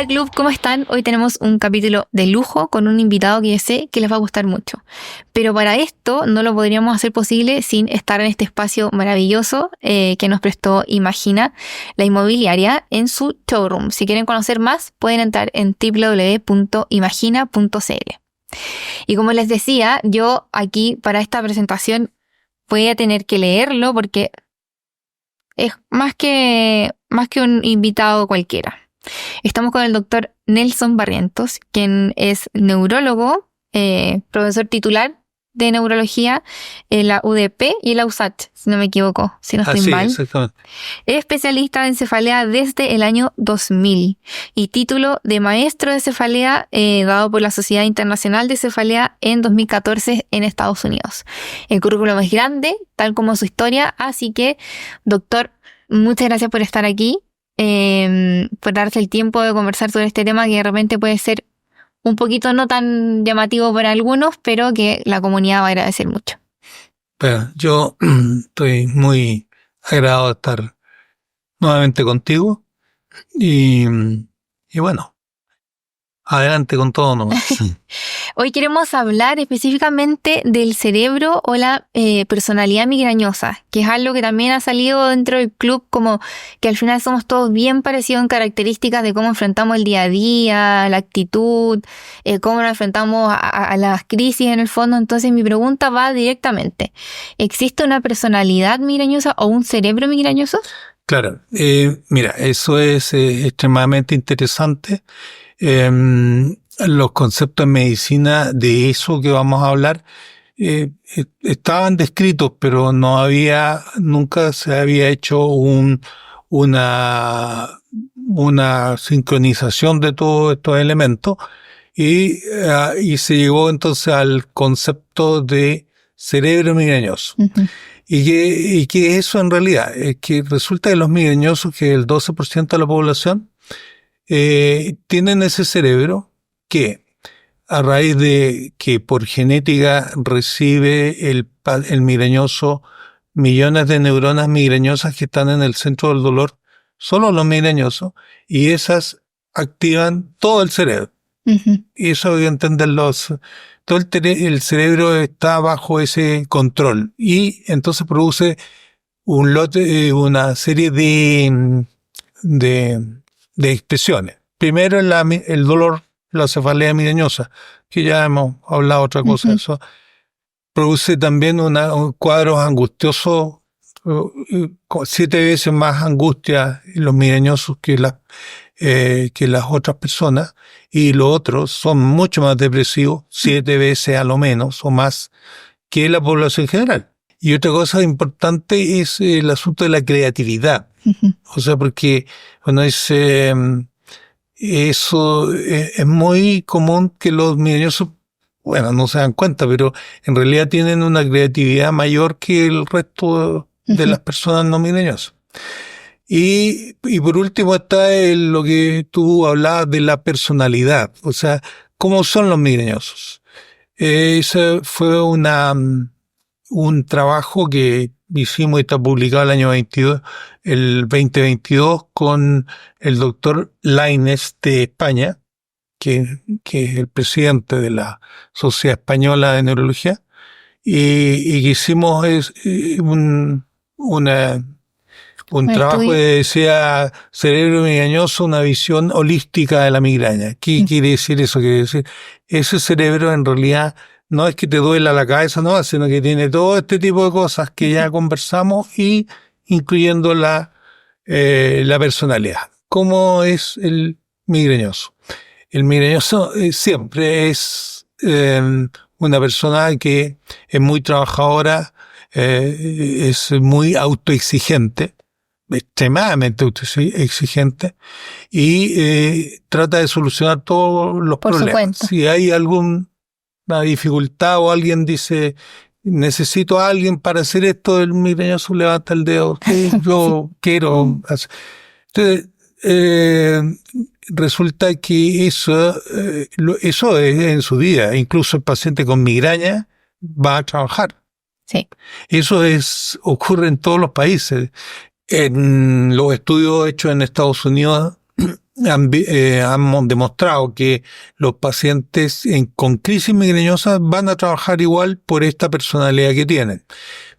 Hola Club, ¿cómo están? Hoy tenemos un capítulo de lujo con un invitado que yo sé que les va a gustar mucho. Pero para esto no lo podríamos hacer posible sin estar en este espacio maravilloso que nos prestó Imagina, la inmobiliaria, en su showroom. Si quieren conocer más, pueden entrar en www.imagina.cl. Y como les decía, yo aquí para esta presentación voy a tener que leerlo porque es más que un invitado cualquiera. Estamos con el doctor Nelson Barrientos, quien es neurólogo, profesor titular de neurología en la UDP y la USACH, si no me equivoco, si no estoy mal. Exactamente. Es especialista en cefalea desde el año 2000 y título de maestro de cefalea dado por la Sociedad Internacional de Cefalea en 2014 en Estados Unidos. El currículum es grande, tal como su historia, así que, doctor, muchas gracias por estar aquí. Por darse el tiempo de conversar sobre este tema que de repente puede ser un poquito no tan llamativo para algunos, pero que la comunidad va a agradecer mucho. Bueno, yo estoy muy agradado de estar nuevamente contigo y bueno, adelante con todo nomás. Hoy queremos hablar específicamente del cerebro o la personalidad migrañosa, que es algo que también ha salido dentro del club, como que al final somos todos bien parecidos en características de cómo enfrentamos el día a día, la actitud, cómo nos enfrentamos a las crisis en el fondo. Entonces mi pregunta va directamente, ¿existe una personalidad migrañosa o un cerebro migrañoso? Claro, mira, eso es extremadamente interesante. Los conceptos en medicina de eso que vamos a hablar estaban descritos, pero nunca se había hecho una sincronización de todos estos elementos y se llegó entonces al concepto de cerebro migrañoso. Uh-huh. ¿Y qué es eso en realidad? Es que resulta que los migrañosos, que el 12% de la población, tienen ese cerebro que, a raíz de que por genética recibe el migrañoso millones de neuronas migrañosas que están en el centro del dolor, solo los migrañosos, y esas activan todo el cerebro. Uh-huh. Y eso hay que entenderlo. Todo el cerebro está bajo ese control y entonces produce una serie de expresiones. Primero el dolor, la cefalea migrañosa, que ya hemos hablado otra cosa de eso. Produce también cuadros angustiosos, 7 veces más angustia en los migrañosos que las otras personas, y los otros son mucho más depresivos, 7 veces a lo menos o más que la población general. Y otra cosa importante es el asunto de la creatividad. Uh-huh. O sea, porque uno dice, eso es muy común que los migrañosos, bueno, no se dan cuenta, pero en realidad tienen una creatividad mayor que el resto de las personas no migrañosas. Y por último está lo que tú hablabas de la personalidad, o sea, ¿cómo son los migrañosos? Ese fue un trabajo que hicimos y está publicado el 2022 con el doctor Lainez de España, que es el presidente de la Sociedad Española de Neurología, y que hicimos un trabajo que decía cerebro migrañoso, una visión holística de la migraña. ¿Qué quiere decir eso? Quiere decir, ese cerebro en realidad no es que te duela la cabeza, no, sino que tiene todo este tipo de cosas que ya conversamos, y incluyendo la personalidad. ¿Cómo es el migrañoso? El migrañoso siempre es una persona que es muy trabajadora, es muy autoexigente, extremadamente exigente, y trata de solucionar todos los problemas. Si hay alguna dificultad o alguien dice, necesito a alguien para hacer esto, el migrañoso levanta el dedo, que yo quiero hacer. Entonces, resulta que eso es en su vida. Incluso el paciente con migraña va a trabajar. Sí. Eso ocurre en todos los países. En los estudios hechos en Estados Unidos han demostrado que los pacientes con crisis migrañosa van a trabajar igual por esta personalidad que tienen.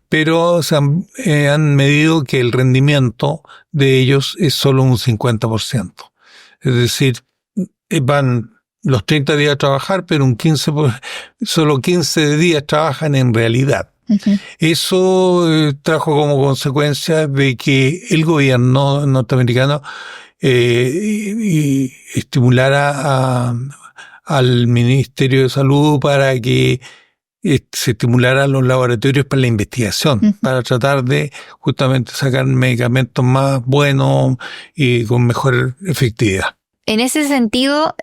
Pero han medido que el rendimiento de ellos es solo un 50%. Es decir, van los 30 días a trabajar, pero solo 15 días trabajan en realidad. Uh-huh. Eso trajo como consecuencia de que el gobierno norteamericano estimulara al Ministerio de Salud para que se estimularan los laboratorios para la investigación, uh-huh, para tratar de justamente sacar medicamentos más buenos y con mejor efectividad. En ese sentido,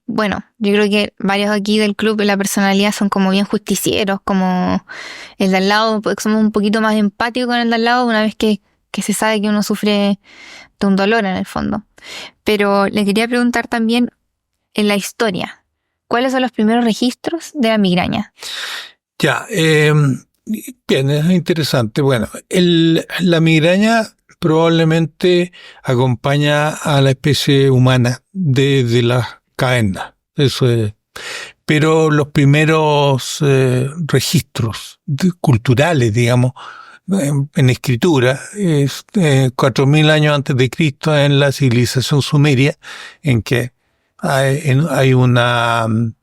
bueno, yo creo que varios aquí del club de la personalidad son como bien justicieros, como el de al lado, somos un poquito más empáticos con el de al lado una vez que se sabe que uno sufre de un dolor en el fondo. Pero le quería preguntar también, en la historia, ¿cuáles son los primeros registros de la migraña? Ya, bien, es interesante. Bueno, la migraña probablemente acompaña a la especie humana desde las cavernas. Eso es. Pero los primeros registros culturales, digamos, en escritura, es 4.000 años antes de Cristo en la civilización sumeria, en que hay un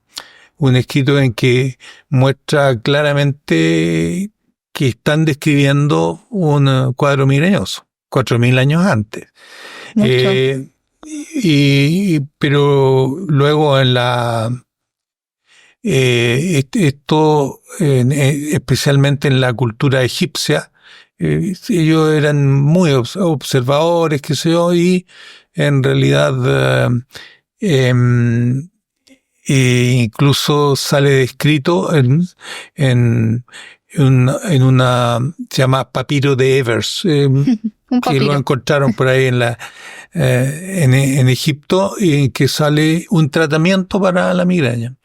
escrito en que muestra claramente que están describiendo un cuadro migrañoso. 4.000 años antes. Pero luego en especialmente en la cultura egipcia, ellos eran muy observadores, qué sé yo, y en realidad incluso sale descrito en una se llama papiro de Evers, que lo encontraron por ahí en Egipto, y que sale un tratamiento para la migraña.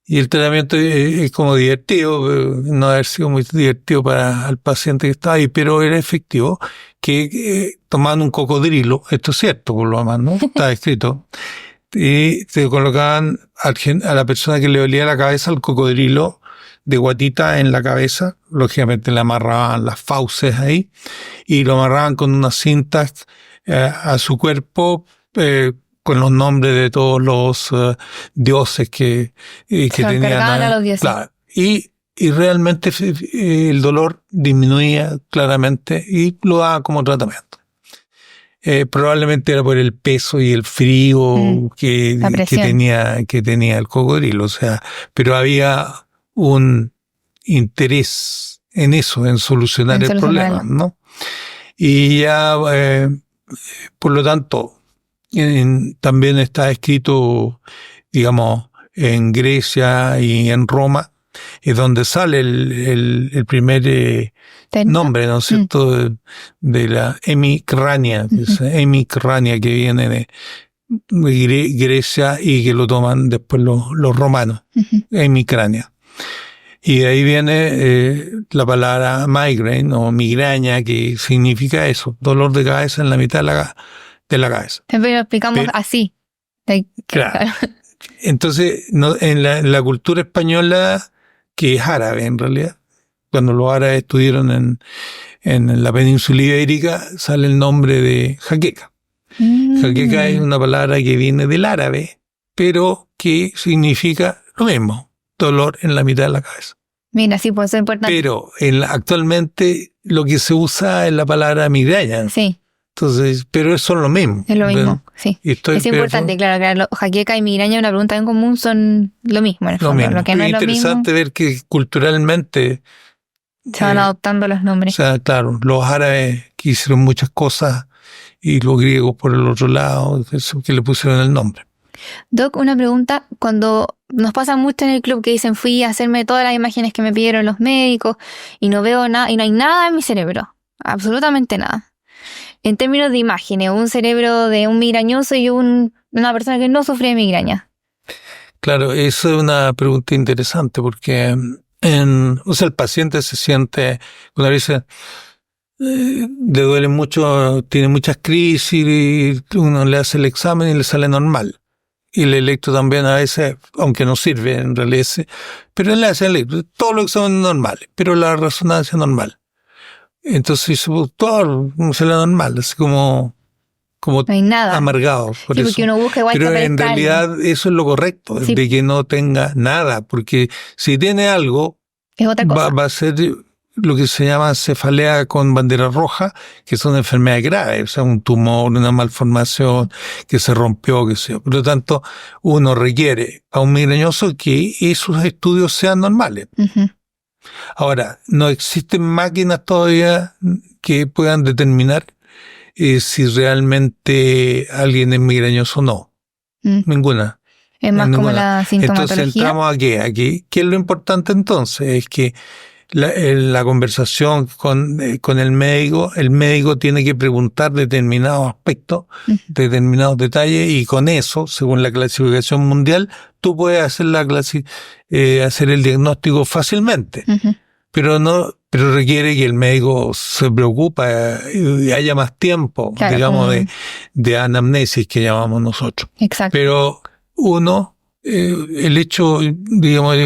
Y el tratamiento es como divertido, no haber sido muy divertido para el paciente que estaba ahí, pero era efectivo, que tomaban un cocodrilo, esto es cierto por lo demás, ¿no? Está escrito. Y se colocaban a la persona que le dolía la cabeza el cocodrilo de guatita en la cabeza, lógicamente le amarraban las fauces ahí y lo amarraban con unas cintas a su cuerpo con los nombres de todos los dioses que tenían. A los dioses. Claro, y realmente el dolor disminuía claramente y lo daba como tratamiento. Probablemente era por el peso y el frío que tenía el cocodrilo, o sea, pero había un interés en eso, en solucionar el problema, ¿no? Y ya, por lo tanto, también está escrito, digamos, en Grecia y en Roma, es donde sale el primer nombre, ¿no es cierto?, de la hemicrania, que viene de Grecia y que lo toman después los romanos, hemicrania. Y de ahí viene la palabra migraine o migraña, que significa eso, dolor de cabeza en la mitad de la cabeza. Siempre lo explicamos así. Claro. Entonces, en la cultura española, que es árabe en realidad, cuando los árabes estuvieron en la península ibérica, sale el nombre de jaqueca. Jaqueca es una palabra que viene del árabe, pero que significa lo mismo, dolor en la mitad de la cabeza. Mira, sí, pues eso es importante. Pero actualmente lo que se usa es la palabra migraña. Sí. Entonces, pero eso es lo mismo. Es lo mismo, sí. Es importante, claro, jaqueca y migraña, una pregunta en común, son lo mismo. En el fondo. Lo que no es interesante ver que culturalmente se van adoptando los nombres. O sea, claro, los árabes que hicieron muchas cosas y los griegos por el otro lado, que le pusieron el nombre. Doc, una pregunta. Cuando nos pasa mucho en el club que dicen fui a hacerme todas las imágenes que me pidieron los médicos y no veo nada, y no hay nada en mi cerebro, absolutamente nada. En términos de imágenes, un cerebro de un migrañoso y una persona que no sufre de migraña. Claro, esa es una pregunta interesante porque el paciente se siente, cuando dice, le duele mucho, tiene muchas crisis y uno le hace el examen y le sale normal. Y el electro también a veces, aunque no sirve en realidad, pero él le hace el electro, todos los exámenes normales, pero la resonancia normal. Entonces, todo sale normal, así como no hay nada. Amargado. Por sí, eso. Porque uno busca igual pero en realidad eso es lo correcto, sí. De que no tenga nada, porque si tiene algo, es otra cosa. Va a ser lo que se llama cefalea con bandera roja, que son enfermedades graves, o sea, un tumor, una malformación que se rompió, que sea. Por lo tanto, uno requiere a un migrañoso que esos estudios sean normales. Uh-huh. Ahora, no existen máquinas todavía que puedan determinar si realmente alguien es migrañoso o no. Ninguna. Es más como la sintomatología. Entonces entramos aquí. ¿Qué es lo importante entonces? Es que la conversación con el médico tiene que preguntar determinados aspectos, determinados detalles, y con eso, según la clasificación mundial, tú puedes hacer hacer el diagnóstico fácilmente. Uh-huh. Pero requiere que el médico se preocupe y haya más tiempo, claro, digamos, de anamnesis que llamamos nosotros. Exacto. Pero uno, el hecho, digamos,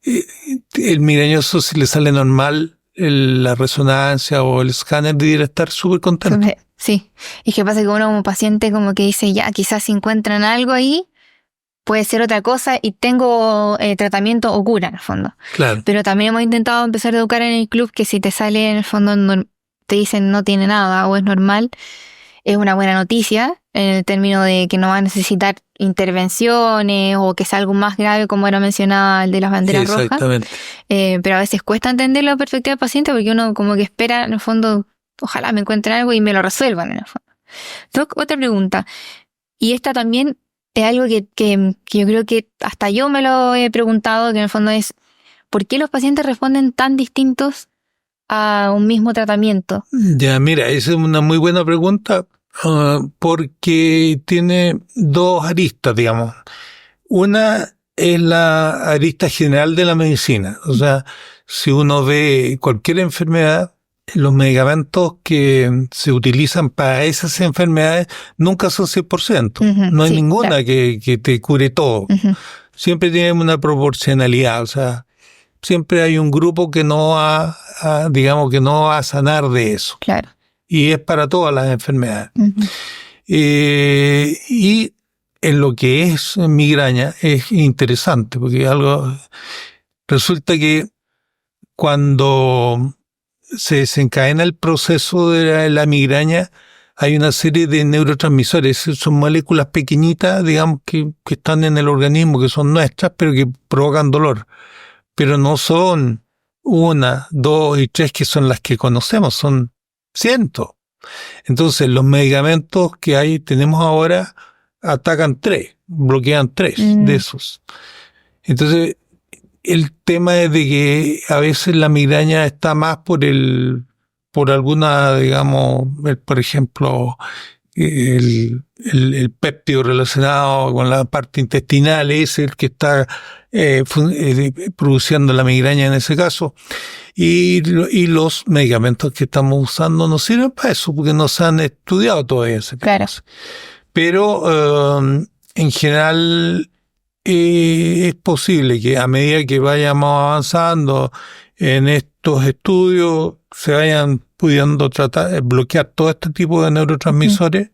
el migrañoso, si le sale normal la resonancia o el escáner, debería estar súper contento. Sí, y que pasa que uno como paciente como que dice, ya, quizás si encuentran algo ahí, puede ser otra cosa y tengo tratamiento o cura en el fondo. Claro. Pero también hemos intentado empezar a educar en el club que si te sale en el fondo, te dicen no tiene nada o es normal, es una buena noticia en el término de que no va a necesitar intervenciones o que sea algo más grave como era mencionado el de las banderas rojas. Exactamente. Pero a veces cuesta entender la perspectiva del paciente porque uno como que espera en el fondo, ojalá me encuentren algo y me lo resuelvan en el fondo. Doc, otra pregunta, y esta también es algo que yo creo que hasta yo me lo he preguntado, que en el fondo es ¿por qué los pacientes responden tan distintos a un mismo tratamiento? Ya, mira, esa es una muy buena pregunta porque tiene dos aristas, digamos. Una es la arista general de la medicina. O sea, si uno ve cualquier enfermedad, los medicamentos que se utilizan para esas enfermedades nunca son 100%. Uh-huh, no hay ninguna, claro, que te cure todo. Uh-huh. Siempre tiene una proporcionalidad. O sea, siempre hay un grupo que no va a sanar de eso. Claro. Y es para todas las enfermedades. Uh-huh. Y en lo que es migraña es interesante, porque resulta que cuando se desencadena el proceso de la migraña, hay una serie de neurotransmisores, son moléculas pequeñitas, digamos, que están en el organismo, que son nuestras, pero que provocan dolor. Pero no son 1, 2 y 3 que son las que conocemos, son cientos. Entonces, los medicamentos que tenemos ahora atacan 3, bloquean 3 de esos. Entonces, el tema es de que a veces la migraña está más por alguna, digamos, por ejemplo, el péptido relacionado con la parte intestinal es el que está produciendo la migraña en ese caso. Y los medicamentos que estamos usando no sirven para eso, porque no se han estudiado todavía. Claro. Pero en general es posible que a medida que vayamos avanzando en estos estudios se vayan pudiendo bloquear todo este tipo de neurotransmisores,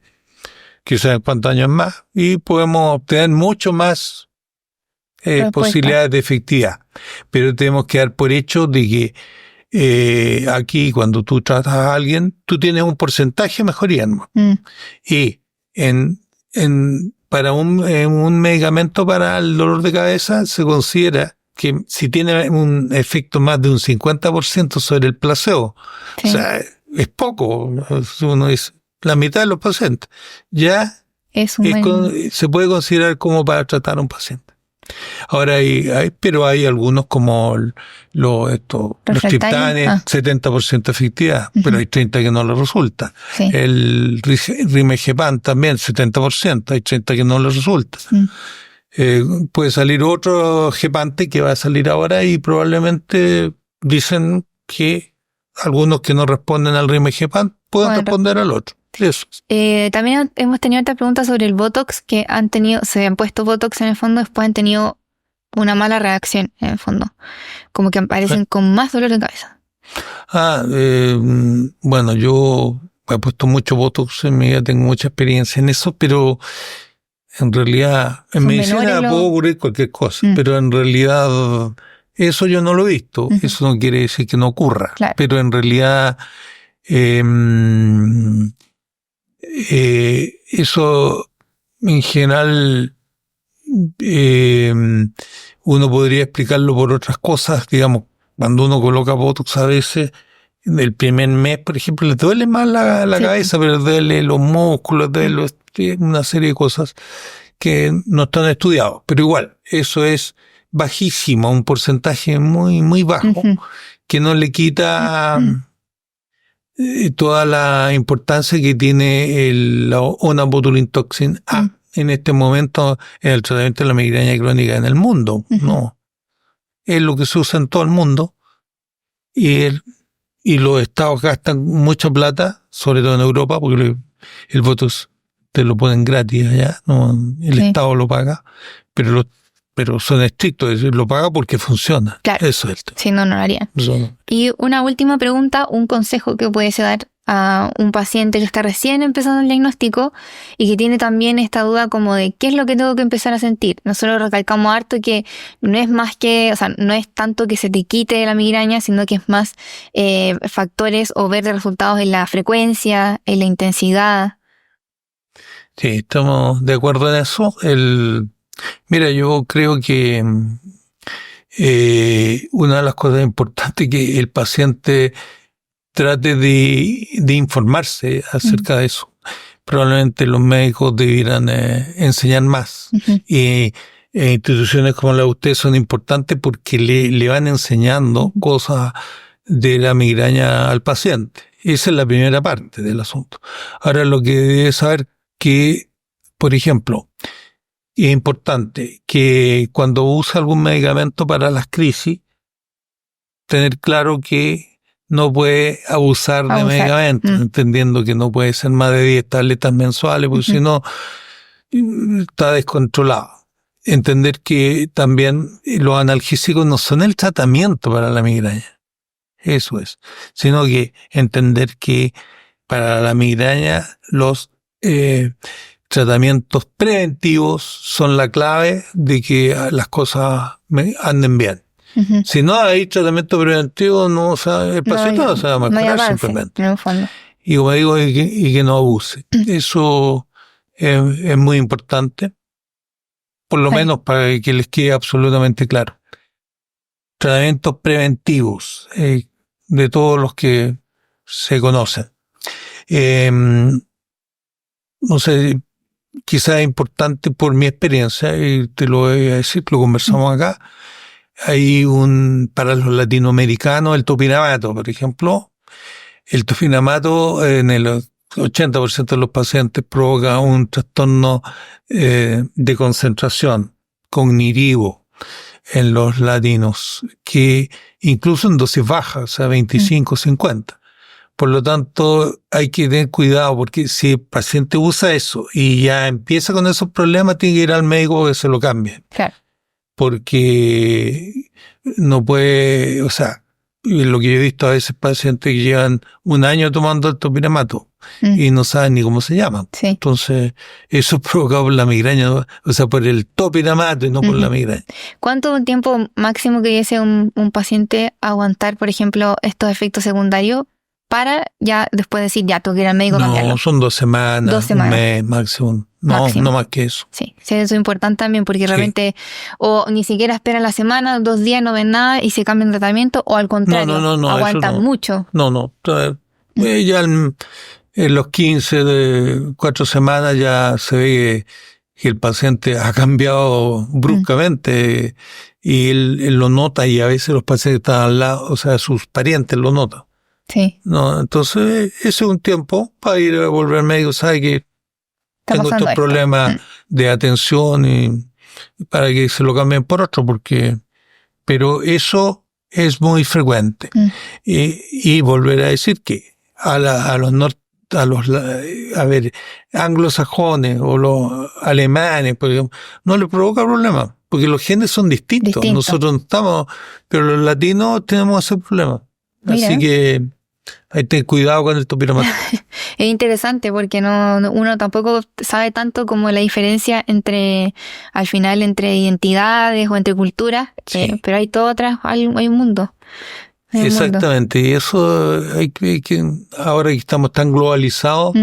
quizás en cuantos años más, y podemos obtener mucho más posibilidades de efectividad. Pero tenemos que dar por hecho de que aquí cuando tú tratas a alguien, tú tienes un porcentaje de mejoría, ¿no? Y para un medicamento para el dolor de cabeza se considera que si tiene un efecto más de un 50% sobre el placebo, sí, o sea, es poco, uno dice, la mitad de los pacientes, ya se puede considerar como para tratar a un paciente. Ahora pero hay algunos como los triptanes, 70% efectividad, pero hay 30 que no les resulta. Sí. El Rimegepant también, 70%, hay 30 que no les resulta. Puede salir otro gepante que va a salir ahora y probablemente dicen que algunos que no responden al rimegepant pueden responder al otro. Eso. También hemos tenido otra pregunta sobre el Botox, que se han puesto Botox en el fondo, después han tenido una mala reacción en el fondo, como que aparecen con más dolor de cabeza. Bueno, yo he puesto mucho Botox en mi vida, tengo mucha experiencia en eso, pero en realidad en medicina puedo ocurrir cualquier cosa, pero en realidad eso yo no lo he visto. Eso no quiere decir que no ocurra, claro. Pero en realidad eso en general uno podría explicarlo por otras cosas. Digamos, cuando uno coloca Botox a veces, el primer mes, por ejemplo, le duele más la cabeza, pero duele los músculos, duele una serie de cosas que no están estudiados. Pero igual, eso es bajísimo, un porcentaje muy, muy bajo, que no le quita toda la importancia que tiene la Ona-Botulintoxin A en este momento en el tratamiento de la migraña crónica en el mundo. No, es lo que se usa en todo el mundo y los estados gastan mucha plata, sobre todo en Europa, porque el Botox te lo ponen gratis allá, no, el Estado lo paga, pero son estrictos, es decir, lo paga porque funciona. Claro. Eso es el tema. Si no, no lo harían. Y una última pregunta, un consejo que puedes dar a un paciente que está recién empezando el diagnóstico y que tiene también esta duda como de qué es lo que tengo que empezar a sentir. Nosotros recalcamos harto que no es más que, o sea, no es tanto que se te quite la migraña, sino que es más factores o ver resultados en la frecuencia, en la intensidad. Sí, estamos de acuerdo en eso. Mira, yo creo que una de las cosas importantes es que el paciente trate de informarse acerca de eso. Probablemente los médicos debieran enseñar más. Y instituciones como la de usted son importantes porque le van enseñando cosas de la migraña al paciente. Esa es la primera parte del asunto. Ahora, lo que debe saber que, por ejemplo, es importante que cuando usa algún medicamento para las crisis, tener claro que no puede abusar de medicamentos, entendiendo que no puede ser más de 10 tabletas mensuales, porque si no, está descontrolado. Entender que también los analgésicos no son el tratamiento para la migraña, eso es, sino que entender que para la migraña los tratamientos preventivos son la clave de que las cosas anden bien. Si no hay tratamiento preventivo, no, o sea, el paciente no se va a mejorar simplemente. Y como digo, y que no abuse. Eso es muy importante, por lo menos para que les quede absolutamente claro. Tratamientos preventivos de todos los que se conocen. No sé, quizás es importante por mi experiencia, y te lo voy a decir, lo conversamos acá. Hay para los latinoamericanos, el topiramato, por ejemplo. El topiramato en el 80% de los pacientes provoca un trastorno de concentración cognitivo en los latinos, que incluso en dosis bajas, o sea, 25, 50. Por lo tanto, hay que tener cuidado porque si el paciente usa eso y ya empieza con esos problemas, tiene que ir al médico que se lo cambie. Claro. Porque no puede, o sea, lo que yo he visto a veces pacientes que llevan un año tomando el topiramato y no saben ni cómo se llaman. Sí. Entonces, eso es provocado por la migraña, ¿no? O sea, por el topiramato y no por la migraña. ¿Cuánto tiempo máximo que debe un paciente aguantar, por ejemplo, estos efectos secundarios para ya después decir, ya tengo que ir al médico a cambiarlo? No, son 2 semanas, un mes máximo. No más que eso. Sí, eso es importante también porque realmente o ni siquiera esperan la semana, 2 días, no ven nada y se cambian de tratamiento, o al contrario, aguantan mucho. No. Ya en los 15 de 4 semanas ya se ve que el paciente ha cambiado bruscamente y él lo nota, y a veces los pacientes que están al lado, o sea, sus parientes lo notan. Sí. No, entonces ese es un tiempo para ir a volver al médico, sabe que tengo estos problemas de atención y para que se lo cambien por otro, pero eso es muy frecuente. Y volver a decir que a los anglosajones o los alemanes, por ejemplo, no les provoca problema, porque los genes son distintos. Nosotros no estamos, pero los latinos tenemos ese problema. Mira. Así que hay que tener cuidado con el topiromato. Es interesante porque uno tampoco sabe tanto como la diferencia al final entre identidades o entre culturas, sí. Pero hay todo atrás, hay un mundo. Exactamente, y eso hay que ahora que estamos tan globalizados,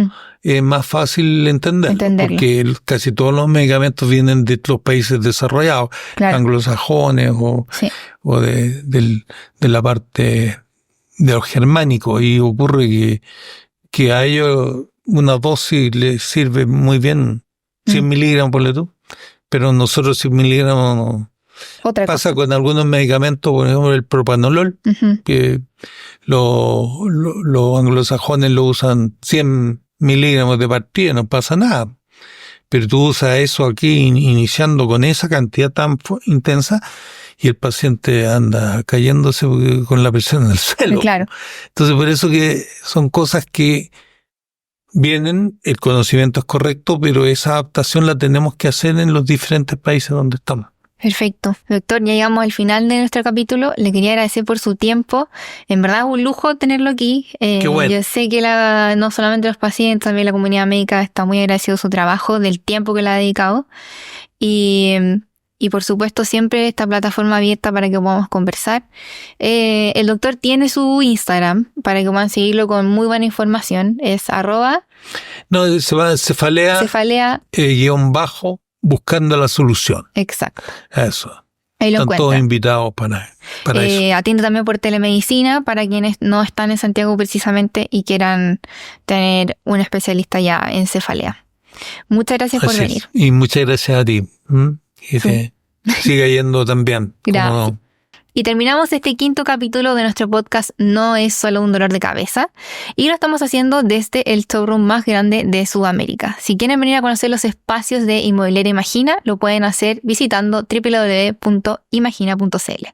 es más fácil entenderlo. Porque casi todos los medicamentos vienen de los países desarrollados, claro. Anglosajones o de la parte de los germánicos, y ocurre que a ellos una dosis les sirve muy bien, 100 miligramos, ponle tú, pero nosotros 100 miligramos pasa con algunos medicamentos, por ejemplo el propanolol, que los anglosajones lo usan 100 miligramos de partida, no pasa nada. Pero tú usas eso aquí iniciando con esa cantidad tan intensa y el paciente anda cayéndose con la presión en el suelo. Claro. Entonces por eso que son cosas que vienen, el conocimiento es correcto, pero esa adaptación la tenemos que hacer en los diferentes países donde estamos. Perfecto. Doctor, ya llegamos al final de nuestro capítulo. Le quería agradecer por su tiempo. En verdad es un lujo tenerlo aquí. Qué bueno. Yo sé que no solamente los pacientes, también la comunidad médica está muy agradecido de su trabajo, del tiempo que le ha dedicado. Y por supuesto siempre esta plataforma abierta para que podamos conversar. El doctor tiene su Instagram para que puedan seguirlo con muy buena información. Es @cefalea _ buscando la solución. Exacto. Eso. Ahí lo Están todos invitados para eso. Atiende también por telemedicina para quienes no están en Santiago precisamente y quieran tener un especialista ya en cefalea. Muchas gracias por venir. Y muchas gracias a ti. Y que siga yendo también. Gracias. Y terminamos este 5º capítulo de nuestro podcast No es solo un dolor de cabeza, y lo estamos haciendo desde el showroom más grande de Sudamérica. Si quieren venir a conocer los espacios de Inmobiliaria Imagina, lo pueden hacer visitando www.imagina.cl.